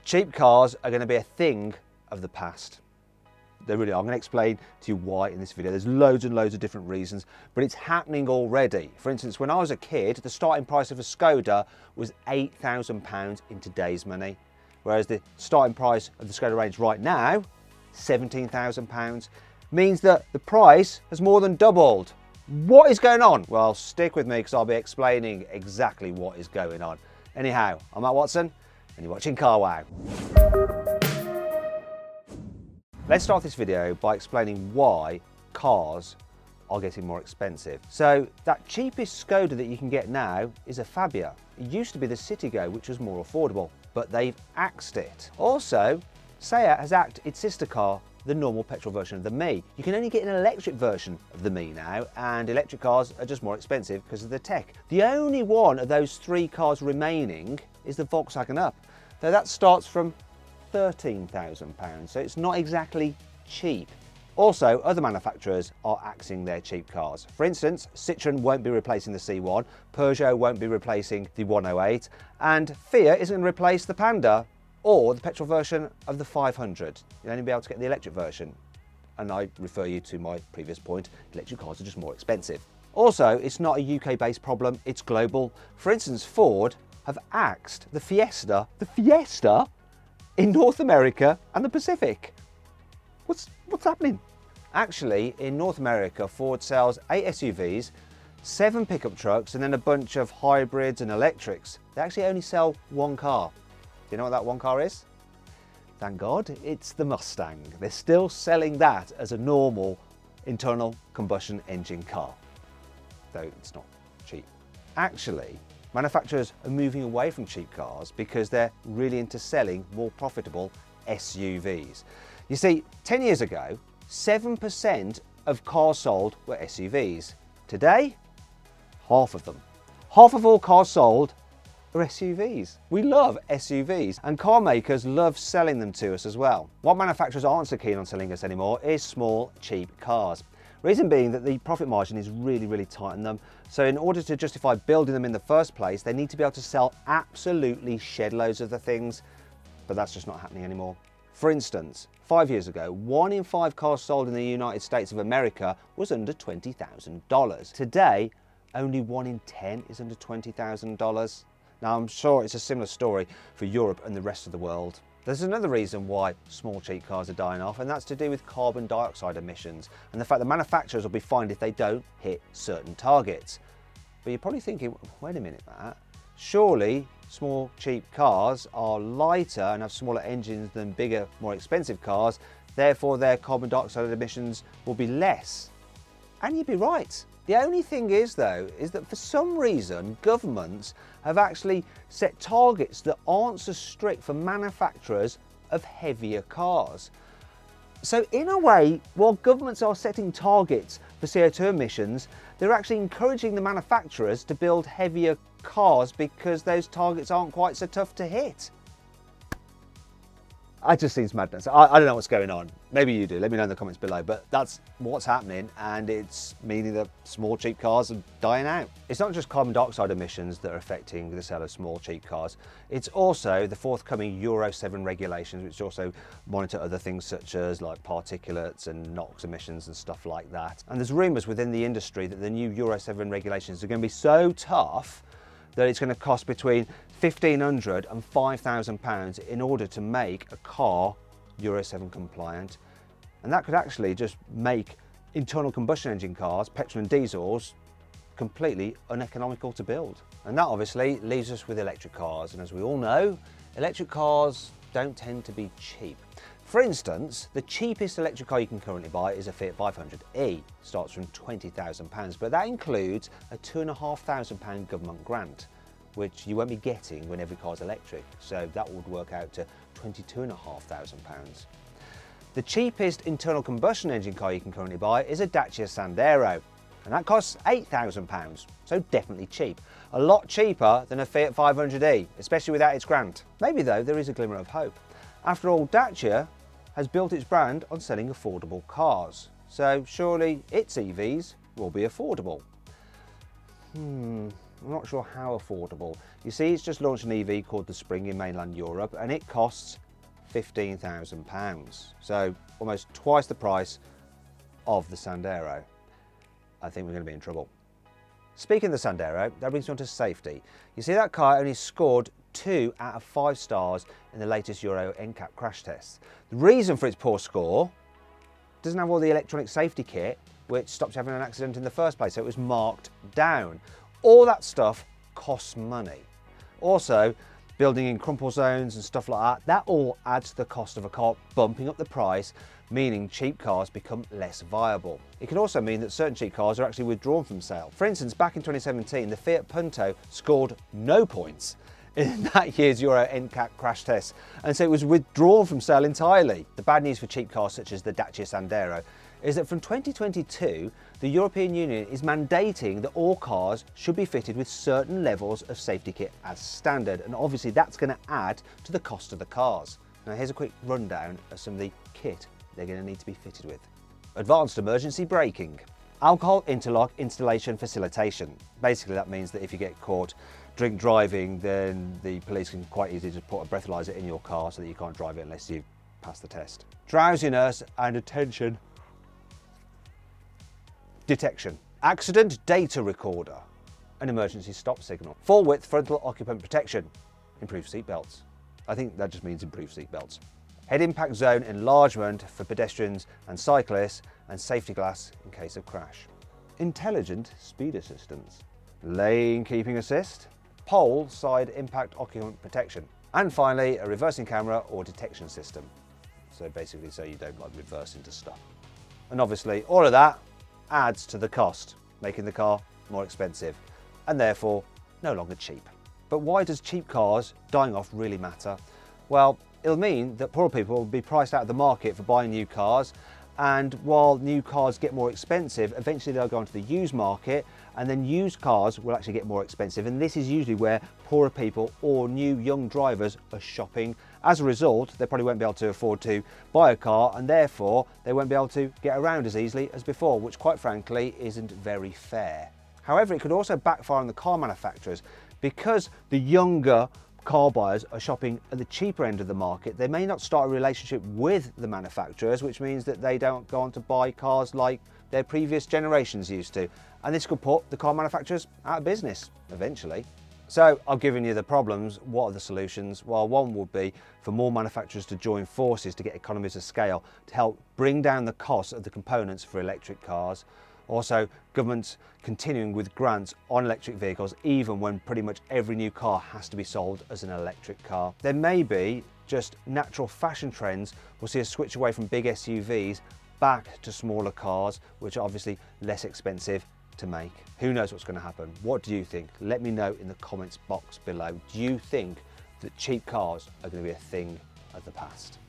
Cheap cars are going to be a thing of the past. They really are. I'm going to explain to you why in this video. There's loads and loads of different reasons, but it's happening already. For instance, when I was a kid, the starting price of a Skoda was £8,000 in today's money, whereas the starting price of the Skoda range right now, £17,000, means that the price has more than doubled. What is going on? Well, stick with me because I'll be explaining exactly what is going on. Anyhow, I'm Matt Watson and you're watching carwow. Let's start this video by explaining why cars are getting more expensive. So that cheapest Skoda that you can get now is a Fabia. It used to be the Citigo, which was more affordable, but they've axed it. Also, Seat has axed its sister car, the normal petrol version of the Me. You can only get an electric version of the Me now, and electric cars are just more expensive because of the tech. The only one of those three cars remaining is the Volkswagen Up, though that starts from £13,000, so it's not exactly cheap. Also, other manufacturers are axing their cheap cars. For instance, Citroën won't be replacing the C1, Peugeot won't be replacing the 108, and Fiat isn't going to replace the Panda or the petrol version of the 500. You'll only be able to get the electric version. And I refer you to my previous point, electric cars are just more expensive. Also, it's not a UK-based problem, it's global. For instance, Ford have axed the Fiesta in North America and the Pacific. What's happening? Actually, in North America, Ford sells 8 SUVs, 7 pickup trucks, and then a bunch of hybrids and electrics. They actually only sell one car. Do you know what that one car is? Thank God, it's the Mustang. They're still selling that as a normal internal combustion engine car, though it's not cheap. Actually, manufacturers are moving away from cheap cars because they're really into selling more profitable SUVs. You see, 10 years ago, 7% of cars sold were SUVs. Today, half of them. Half of all cars sold are SUVs. We love SUVs, and car makers love selling them to us as well. What manufacturers aren't so keen on selling us anymore is small, cheap cars. Reason being that the profit margin is really tight on them. So in order to justify building them in the first place, they need to be able to sell absolutely shed loads of the things, but that's just not happening anymore. For instance, 5 years ago, 1 in 5 cars sold in the United States of America was under $20,000. Today, only 1 in 10 is under $20,000. Now, I'm sure it's a similar story for Europe and the rest of the world. There's another reason why small cheap cars are dying off, and that's to do with carbon dioxide emissions and the fact that manufacturers will be fined if they don't hit certain targets. But you're probably thinking, wait a minute, Matt, surely small cheap cars are lighter and have smaller engines than bigger, more expensive cars, therefore their carbon dioxide emissions will be less. And you'd be right. The only thing is, though, is that for some reason, governments have actually set targets that aren't so strict for manufacturers of heavier cars. So in a way, while governments are setting targets for CO2 emissions, they're actually encouraging the manufacturers to build heavier cars because those targets aren't quite so tough to hit. It just seems madness. I don't know what's going on. Maybe you do. Let me know in the comments below. But that's what's happening, and it's meaning that small, cheap cars are dying out. It's not just carbon dioxide emissions that are affecting the sale of small, cheap cars. It's also the forthcoming Euro 7 regulations, which also monitor other things such as like particulates and NOx emissions and stuff like that. And there's rumours within the industry that the new Euro 7 regulations are going to be so tough that it's going to cost between £1,500 and £5,000 in order to make a car Euro 7 compliant. And that could actually just make internal combustion engine cars, petrol and diesels, completely uneconomical to build. And that obviously leaves us with electric cars. And as we all know, electric cars don't tend to be cheap. For instance, the cheapest electric car you can currently buy is a Fiat 500e. Starts from £20,000, but that includes a £2,500 government grant, which you won't be getting when every car's electric. So that would work out to £22,500. The cheapest internal combustion engine car you can currently buy is a Dacia Sandero, and that costs £8,000, so definitely cheap. A lot cheaper than a Fiat 500e, especially without its grant. Maybe though, there is a glimmer of hope. After all, Dacia has built its brand on selling affordable cars, so surely its EVs will be affordable. I'm not sure how affordable. You see, it's just launched an EV called the Spring in mainland Europe, and it costs £15,000. So almost twice the price of the Sandero. I think we're going to be in trouble. Speaking of the Sandero, that brings me on to safety. You see, that car only scored 2 out of 5 stars in the latest Euro NCAP crash tests. The reason for its poor score: it doesn't have all the electronic safety kit which stops you having an accident in the first place, so it was marked down. All that stuff costs money. Also, building in crumple zones and stuff like that all adds to the cost of a car, bumping up the price, meaning cheap cars become less viable. It can also mean that certain cheap cars are actually withdrawn from sale. For instance, back in 2017, the Fiat Punto scored no points in that year's Euro NCAP crash test, and so it was withdrawn from sale entirely. The bad news for cheap cars such as the Dacia Sandero is that from 2022, the European Union is mandating that all cars should be fitted with certain levels of safety kit as standard, and obviously that's going to add to the cost of the cars. Now here's a quick rundown of some of the kit they're going to need to be fitted with. Advanced emergency braking. Alcohol interlock installation facilitation. Basically that means that if you get caught drink driving, then the police can quite easily just put a breathalyzer in your car so that you can't drive it unless you pass the test. Drowsiness and attention detection. Accident data recorder. An emergency stop signal. Full width frontal occupant protection. Improved seat belts. I think that just means improved seat belts. Head impact zone enlargement for pedestrians and cyclists, and safety glass in case of crash. Intelligent speed assistance. Lane keeping assist. Pole side impact occupant protection. And finally, a reversing camera or detection system. So basically so you don't like reverse into stuff. And obviously all of that adds to the cost, making the car more expensive and therefore no longer cheap. But why does cheap cars dying off really matter? Well, it'll mean that poorer people will be priced out of the market for buying new cars, and while new cars get more expensive, eventually they'll go into the used market, and then used cars will actually get more expensive, and this is usually where poorer people or new young drivers are shopping. As a result, they probably won't be able to afford to buy a car, and therefore they won't be able to get around as easily as before, which quite frankly isn't very fair. However, it could also backfire on the car manufacturers, because the younger car buyers are shopping at the cheaper end of the market. They may not start a relationship with the manufacturers, which means that they don't go on to buy cars like their previous generations used to, and this could put the car manufacturers out of business eventually. So I've given you the problems. What are the solutions? Well, one would be for more manufacturers to join forces to get economies of scale to help bring down the cost of the components for electric cars. Also, governments continuing with grants on electric vehicles even when pretty much every new car has to be sold as an electric car. There may be just natural fashion trends. We'll see a switch away from big SUVs back to smaller cars, which are obviously less expensive to make. Who knows what's going to happen? What do you think? Let me know in the comments box below. Do you think that cheap cars are going to be a thing of the past?